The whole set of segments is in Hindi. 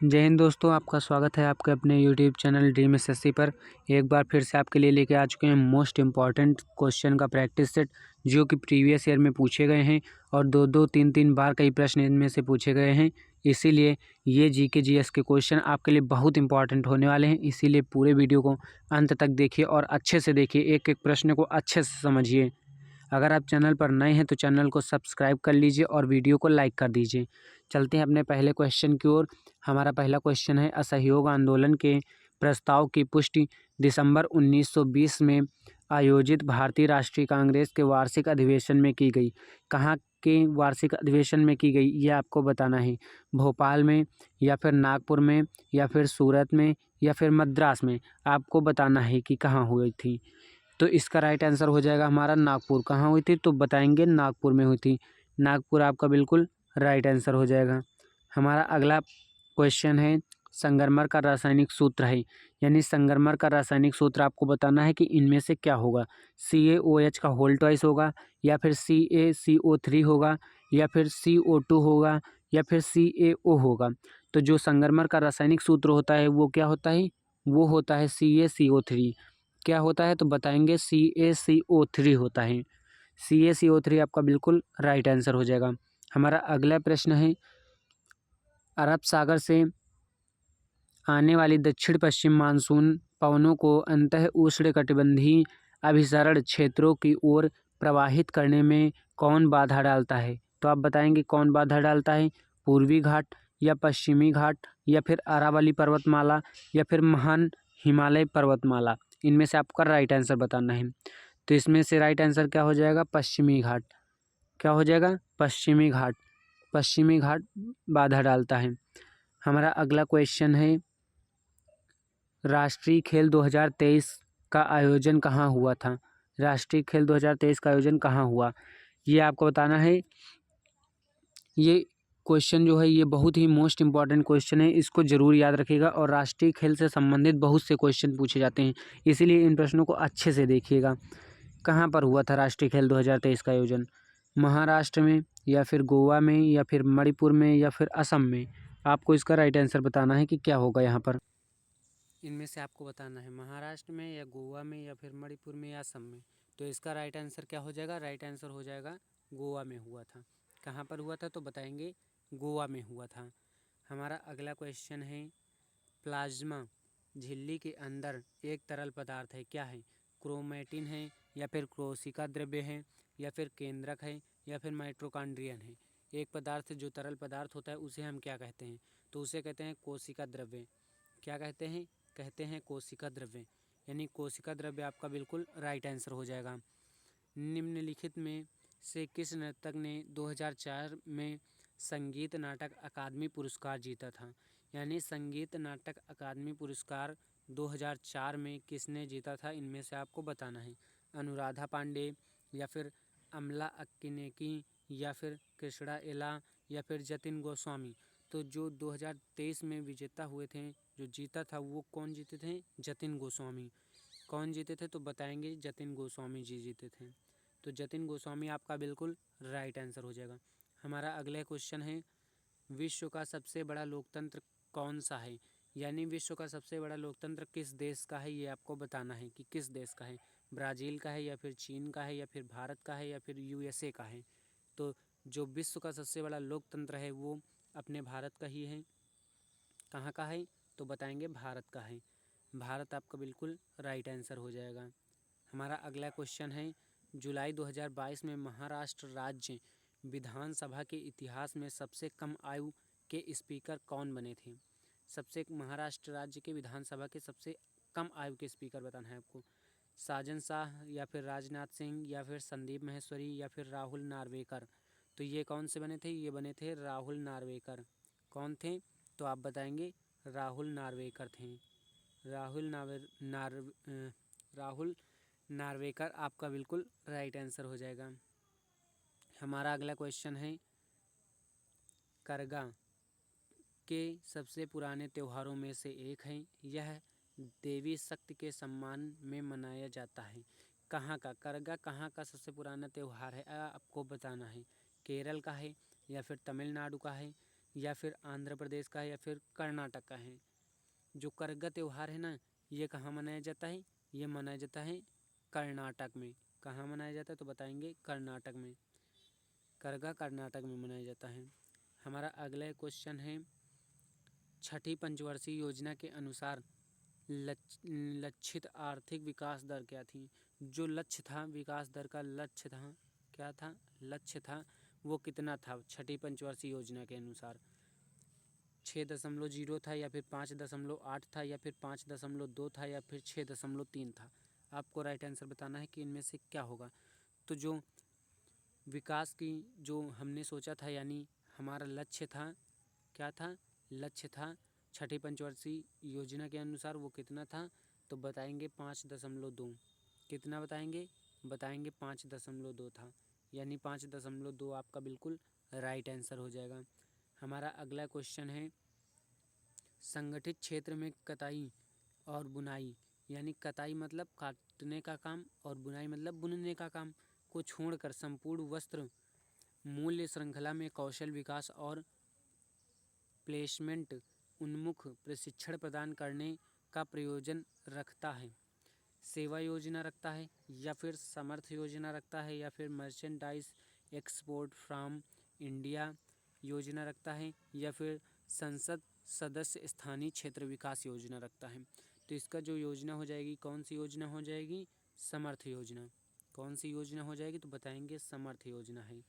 जय हिंद दोस्तों, आपका स्वागत है आपके अपने यूट्यूब चैनल ड्रीम एसएससी पर। एक बार फिर से आपके लिए लेके आ चुके हैं मोस्ट इम्पॉर्टेंट क्वेश्चन का प्रैक्टिस सेट, जो कि प्रीवियस ईयर में पूछे गए हैं और दो तीन बार कई प्रश्न इनमें से पूछे गए हैं। इसीलिए ये जीके जीएस के क्वेश्चन आपके लिए बहुत इंपॉर्टेंट होने वाले हैं। इसीलिए पूरे वीडियो को अंत तक देखिए और अच्छे से देखिए, एक एक प्रश्न को अच्छे से समझिए। अगर आप चैनल पर नए हैं तो चैनल को सब्सक्राइब कर लीजिए और वीडियो को लाइक कर दीजिए। चलते हैं अपने पहले क्वेश्चन की ओर। हमारा पहला क्वेश्चन है, असहयोग आंदोलन के प्रस्ताव की पुष्टि दिसंबर 1920 में आयोजित भारतीय राष्ट्रीय कांग्रेस के वार्षिक अधिवेशन में की गई। कहाँ के वार्षिक अधिवेशन में की गई, ये आपको बताना है। भोपाल में, या फिर नागपुर में, या फिर सूरत में, या फिर मद्रास में। आपको बताना है कि कहाँ हुई थी। तो इसका राइट आंसर हो जाएगा हमारा नागपुर। कहाँ हुई थी तो बताएंगे नागपुर में हुई थी। नागपुर आपका बिल्कुल राइट आंसर हो जाएगा। हमारा अगला क्वेश्चन है, संगमरमर का रासायनिक सूत्र है, यानी संगमरमर का रासायनिक सूत्र आपको बताना है कि इनमें से क्या होगा। CaOH का होल ट्वाइस होगा, या फिर CaCO3 होगा, या फिर CO2 होगा, या फिर CaO होगा। तो जो संगमरमर का रासायनिक सूत्र होता है वो क्या होता है, वो होता है CaCO3। क्या होता है तो बताएंगे CaCO3 होता है। CaCO3 आपका बिल्कुल राइट आंसर हो जाएगा। हमारा अगला प्रश्न है, अरब सागर से आने वाली दक्षिण पश्चिम मानसून पवनों को अंतः उष्णकटिबंधीय अभिसरण क्षेत्रों की ओर प्रवाहित करने में कौन बाधा डालता है। तो आप बताएंगे कौन बाधा डालता है। पूर्वी घाट, या पश्चिमी घाट, या फिर अरावली पर्वतमाला, या फिर महान हिमालय पर्वतमाला। इनमें से आपका राइट आंसर बताना है। तो इसमें से राइट आंसर क्या हो जाएगा, पश्चिमी घाट। क्या हो जाएगा, पश्चिमी घाट। पश्चिमी घाट बाधा डालता है। हमारा अगला क्वेश्चन है, राष्ट्रीय खेल 2023 का आयोजन कहाँ हुआ था। राष्ट्रीय खेल 2023 का आयोजन कहाँ हुआ, ये आपको बताना है। ये क्वेश्चन जो है ये बहुत ही मोस्ट इम्पॉर्टेंट क्वेश्चन है, इसको जरूर याद रखिएगा। और राष्ट्रीय खेल से संबंधित बहुत से क्वेश्चन पूछे जाते हैं, इसीलिए इन प्रश्नों को अच्छे से देखिएगा। कहाँ पर हुआ था राष्ट्रीय खेल 2023 का आयोजन, महाराष्ट्र में, या फिर गोवा में, या फिर मणिपुर में, या फिर असम में। आपको इसका राइट आंसर बताना है कि क्या होगा यहाँ पर। इनमें से आपको बताना है महाराष्ट्र में, या गोवा में, या फिर मणिपुर में, या असम में। तो इसका राइट आंसर क्या हो जाएगा, राइट आंसर हो जाएगा गोवा में हुआ था। कहाँ पर हुआ था तो बताएंगे गोवा में हुआ था। हमारा अगला क्वेश्चन है, प्लाज्मा झिल्ली के अंदर एक तरल पदार्थ है, क्या है। क्रोमेटिन है, या फिर कोशिका द्रव्य है, या फिर केंद्रक है, या फिर माइटोकॉन्ड्रियन है। एक पदार्थ जो तरल पदार्थ होता है उसे हम क्या कहते हैं, तो उसे कहते हैं कोशिका द्रव्य। क्या कहते हैं, कहते हैं कोशिका द्रव्य, यानी कोशिका द्रव्य आपका बिल्कुल राइट आंसर हो जाएगा। निम्नलिखित में से किस नर्तक ने 2004 में संगीत नाटक अकादमी पुरस्कार जीता था। यानी संगीत नाटक अकादमी पुरस्कार 2004 में किसने जीता था, इनमें से आपको बताना है। अनुराधा पांडे, या फिर अमला अक्किनेनी, या फिर कृष्णा एला, या फिर जतिन गोस्वामी। तो जो 2023 में विजेता हुए थे, जो जीता था, वो कौन जीते थे, जतिन गोस्वामी। कौन जीते थे तो बताएंगे जतिन गोस्वामी जी जीते थे। तो जतिन गोस्वामी आपका बिल्कुल राइट आंसर हो जाएगा। हमारा अगला क्वेश्चन है, विश्व का सबसे बड़ा लोकतंत्र कौन सा है। यानी विश्व का सबसे बड़ा लोकतंत्र किस देश का है, ये आपको बताना है कि किस देश का है। ब्राज़ील का है, या फिर चीन का है, या फिर भारत का है, या फिर USA का है। तो जो विश्व का सबसे बड़ा लोकतंत्र है वो अपने भारत का ही है। कहाँ का है तो बताएंगे भारत का है। भारत आपका बिल्कुल राइट आंसर हो जाएगा। हमारा अगला क्वेश्चन है, जुलाई 2022 में महाराष्ट्र राज्य विधानसभा के इतिहास में सबसे कम आयु के स्पीकर कौन बने थे। महाराष्ट्र राज्य के विधानसभा के सबसे कम आयु के स्पीकर बताना है आपको। साजन शाह, या फिर राजनाथ सिंह, या फिर संदीप माहेश्वरी, या फिर राहुल नार्वेकर। तो ये कौन से बने थे, ये बने थे राहुल नार्वेकर। कौन थे तो आप बताएंगे राहुल नार्वेकर थे। राहुल नार्वेकर आपका बिल्कुल राइट आंसर हो जाएगा। हमारा अगला क्वेश्चन है, करगा के सबसे पुराने त्योहारों में से एक है, यह देवी शक्ति के सम्मान में मनाया जाता है। कहाँ का करगा, कहाँ का सबसे पुराना त्यौहार है, आपको बताना है। केरल का है, या फिर तमिलनाडु का है, या फिर आंध्र प्रदेश का है या फिर कर्नाटक का है। जो करगा त्यौहार है ना, ये कहाँ मनाया जाता है? ये मनाया जाता है कर्नाटक में। कहाँ मनाया जाता है? तो बताएंगे कर्नाटक में। करगा कर्नाटक में मनाया जाता है। हमारा अगला क्वेश्चन है, छठी पंचवर्षीय योजना के अनुसार लक्षित आर्थिक विकास दर क्या थी? जो लक्ष्य था, विकास दर का लक्ष्य था, क्या था? लक्ष्य था, वो कितना था छठी पंचवर्षीय योजना के अनुसार? 6.0 था या फिर 5.8 था या फिर 5.2 था या फिर 6.3 था? आपको राइट आंसर बताना है कि इनमें से क्या होगा। तो जो विकास की जो हमने सोचा था, यानी हमारा लक्ष्य था, क्या था? लक्ष्य था छठी पंचवर्षीय योजना के अनुसार वो कितना था? तो बताएंगे 5.2। कितना बताएंगे? बताएंगे 5.2 था, यानी 5.2 आपका बिल्कुल राइट आंसर हो जाएगा। हमारा अगला क्वेश्चन है, संगठित क्षेत्र में कताई और बुनाई, यानी कताई मतलब काटने का काम और बुनाई मतलब बुनने का काम को छोड़कर संपूर्ण वस्त्र मूल्य श्रृंखला में कौशल विकास और प्लेसमेंट उन्मुख प्रशिक्षण प्रदान करने का प्रयोजन रखता है। सेवा योजना रखता है या फिर समर्थ योजना रखता है या फिर मर्चेंडाइज एक्सपोर्ट फ्रॉम इंडिया योजना रखता है या फिर संसद सदस्य स्थानीय क्षेत्र विकास योजना रखता है। तो इसका जो योजना हो जाएगी, कौन सी योजना हो जाएगी? समर्थ योजना। कौन सी योजना हो जाएगी? तो बताएंगे समर्थ योजना है।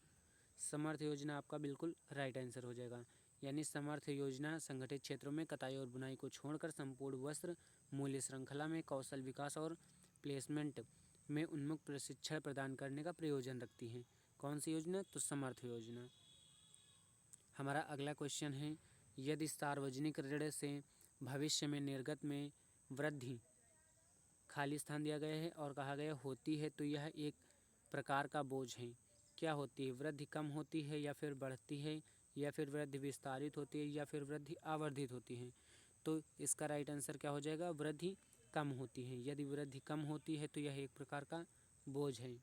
समर्थ योजना आपका बिल्कुल राइट आंसर हो जाएगा, यानी समर्थ योजना संगठित क्षेत्रों में कताई और बुनाई को छोड़कर संपूर्ण वस्त्र मूल्य श्रृंखला में कौशल विकास और प्लेसमेंट में उन्मुख प्रशिक्षण प्रदान करने का प्रयोजन रखती है। कौन सी योजना? तो समर्थ योजना। हमारा अगला क्वेश्चन है, यदि सार्वजनिक ऋण से भविष्य में निर्गत में वृद्धि खाली स्थान दिया गया है और कहा गया होती है तो यह एक प्रकार का बोझ है। क्या होती है? वृद्धि कम होती है या फिर बढ़ती है या फिर वृद्धि विस्तारित होती है या फिर वृद्धि आवर्धित होती है? तो इसका राइट आंसर क्या हो जाएगा? वृद्धि कम होती है। यदि वृद्धि कम होती है तो यह एक प्रकार का बोझ है।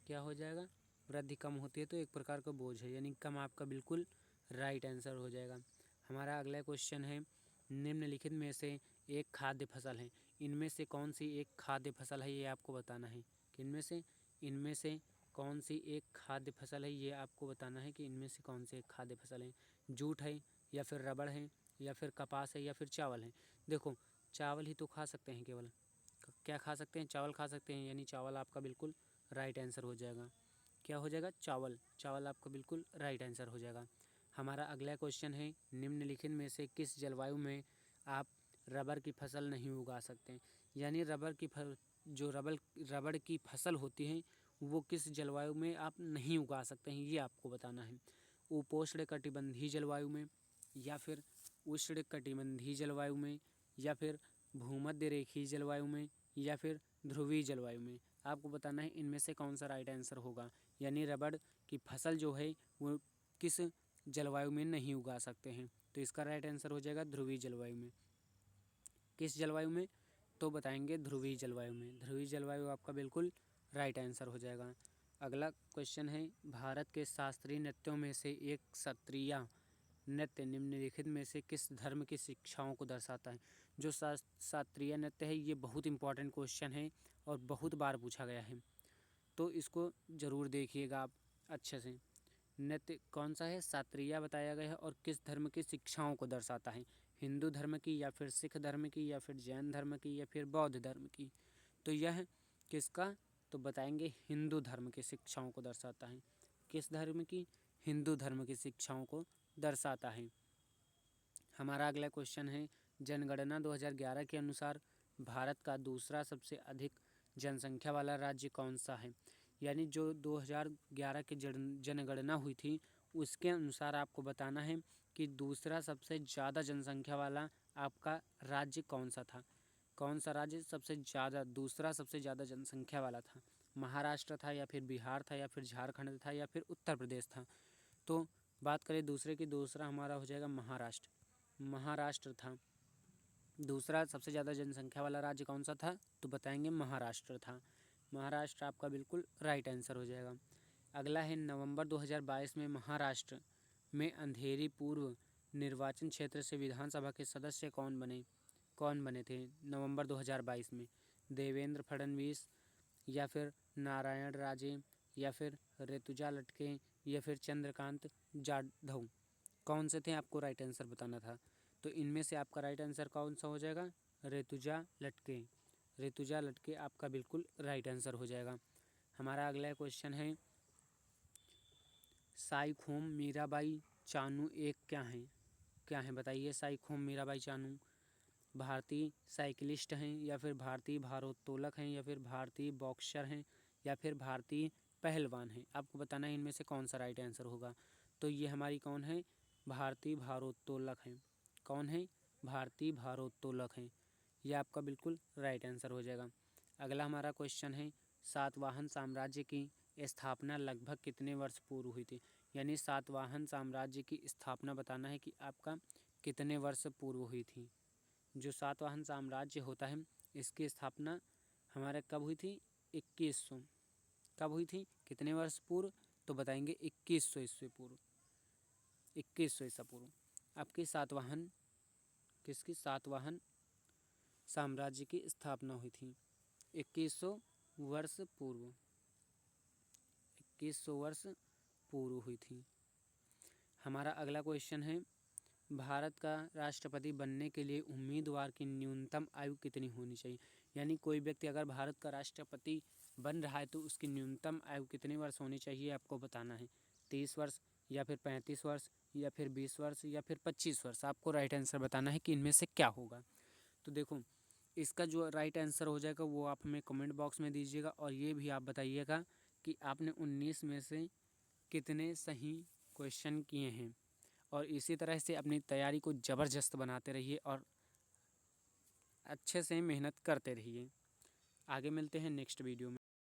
क्या हो जाएगा? वृद्धि कम होती है तो एक प्रकार का बोझ है, यानी कम आपका बिल्कुल राइट आंसर हो जाएगा। हमारा अगला क्वेश्चन है, निम्नलिखित में से एक खाद्य फसल है, इनमें से कौन सी एक खाद्य फसल है? ये आपको बताना है कि इनमें से कौन सी एक खाद्य फसल है? ये आपको बताना है कि इनमें से कौन सी एक खाद्य फसल है। जूट है या फिर रबड़ है या फिर कपास है या फिर चावल है? देखो, चावल ही तो खा सकते हैं केवल। क्या खा सकते हैं? चावल खा सकते हैं, यानी चावल आपका बिल्कुल राइट आंसर हो जाएगा। क्या हो जाएगा? चावल। चावल आपका बिल्कुल राइट आंसर हो जाएगा। हमारा अगला क्वेश्चन है, निम्नलिखित में से किस जलवायु में आप रबर की फसल नहीं उगा सकते? यानी जो रबड़ की फसल होती है वो किस जलवायु में आप नहीं उगा सकते हैं, ये आपको बताना है। उपोष्ण कटिबंधीय जलवायु में या फिर उष्ण कटिबंधीय जलवायु में या फिर भूमध्य रेखीय जलवायु में या फिर ध्रुवीय जलवायु में? आपको बताना है इनमें से कौन सा राइट आंसर होगा, यानी रबड़ की फसल जो है वो किस जलवायु में नहीं उगा सकते हैं। तो इसका राइट आंसर हो जाएगा ध्रुवीय जलवायु में। किस जलवायु में? तो बताएंगे ध्रुवीय जलवायु में। ध्रुवीय जलवायु आपका बिल्कुल राइट आंसर हो जाएगा। अगला क्वेश्चन है, भारत के शास्त्रीय नृत्यों में से एक सत्रिया नृत्य निम्नलिखित में से किस धर्म की शिक्षाओं को दर्शाता है? जो शास्त्रीय नृत्य है ये बहुत इंपॉर्टेंट क्वेश्चन है और बहुत बार पूछा गया है, तो इसको ज़रूर देखिएगा आप अच्छे से। नृत्य कौन सा है? शास्त्रीय बताया गया है और किस धर्म की शिक्षाओं को दर्शाता है? हिंदू धर्म की या फिर सिख धर्म की या फिर जैन धर्म की या फिर बौद्ध धर्म की? तो यह किसका? तो बताएंगे हिंदू धर्म की शिक्षाओं को दर्शाता है। किस धर्म की? हिंदू धर्म की शिक्षाओं को दर्शाता है। हमारा अगला क्वेश्चन है, जनगणना 2011 के अनुसार भारत का दूसरा सबसे अधिक जनसंख्या वाला राज्य कौन सा है? यानी जो 2011 की जनगणना हुई थी उसके अनुसार आपको बताना है कि दूसरा सबसे ज़्यादा जनसंख्या वाला आपका राज्य कौन सा था। कौन सा राज्य दूसरा सबसे ज़्यादा जनसंख्या वाला था? महाराष्ट्र था या फिर बिहार था या फिर झारखंड था या फिर उत्तर प्रदेश था? तो बात करें दूसरे की, दूसरा हमारा हो जाएगा महाराष्ट्र था। दूसरा सबसे ज़्यादा जनसंख्या वाला राज्य कौन सा था? तो बताएंगे महाराष्ट्र था। महाराष्ट्र आपका बिल्कुल राइट आंसर हो जाएगा। अगला है, नवंबर 2022 में महाराष्ट्र में अंधेरी पूर्व निर्वाचन क्षेत्र से विधानसभा के सदस्य कौन बने थे नवंबर 2022 में? देवेंद्र फडणवीस, या फिर नारायण राजे, या फिर ऋतुजा लटके, या फिर चंद्रकांत जाधव? कौन से थे, आपको राइट आंसर बताना था। तो इनमें से आपका राइट आंसर कौन सा हो जाएगा? ऋतुजा लटके। ऋतुजा लटके आपका बिल्कुल राइट आंसर हो जाएगा। हमारा अगला क्वेश्चन है, साइखोम मीराबाई चानू एक क्या है बताइए। साइखोम मीराबाई चानू भारतीय साइकिलिस्ट हैं, या फिर भारतीय भारोत्तोलक हैं, या फिर भारतीय बॉक्सर हैं, या फिर भारतीय पहलवान हैं? आपको बताना है इनमें से कौन सा राइट आंसर होगा। तो ये हमारी कौन है? भारतीय भारोत्तोलक हैं। कौन है? भारतीय भारोत्तोलक हैं। ये आपका बिल्कुल राइट आंसर हो जाएगा। अगला हमारा क्वेश्चन है, सातवाहन साम्राज्य की स्थापना लगभग कितने वर्ष पूर्व हुई थी? यानी सातवाहन साम्राज्य की स्थापना बताना है कि आपका कितने वर्ष पूर्व हुई थी। जो सातवाहन साम्राज्य होता है इसकी स्थापना हमारे कब हुई थी? 2100। कब हुई थी? कितने वर्ष पूर्व? तो बताएंगे 2100 ईस्वी पूर्व। 2100 ईसा पूर्व आपकी किसकी सातवाहन साम्राज्य की स्थापना हुई थी? 2100 वर्ष पूर्व। 2100 वर्ष पूर्व हुई थी। हमारा अगला क्वेश्चन है, भारत का राष्ट्रपति बनने के लिए उम्मीदवार की न्यूनतम आयु कितनी होनी चाहिए? यानी कोई व्यक्ति अगर भारत का राष्ट्रपति बन रहा है तो उसकी न्यूनतम आयु कितने वर्ष होनी चाहिए आपको बताना है। 30 वर्ष, या फिर 35 वर्ष, या फिर 20 वर्ष, या फिर 25 वर्ष? आपको राइट आंसर बताना है कि इनमें से क्या होगा। तो देखो, इसका जो राइट आंसर हो जाएगा वो आप हमें कमेंट बॉक्स में दीजिएगा, और ये भी आप बताइएगा कि आपने 19 में से कितने सही क्वेश्चन किए हैं। और इसी तरह से अपनी तैयारी को ज़बरदस्त बनाते रहिए और अच्छे से मेहनत करते रहिए। आगे मिलते हैं नेक्स्ट वीडियो में।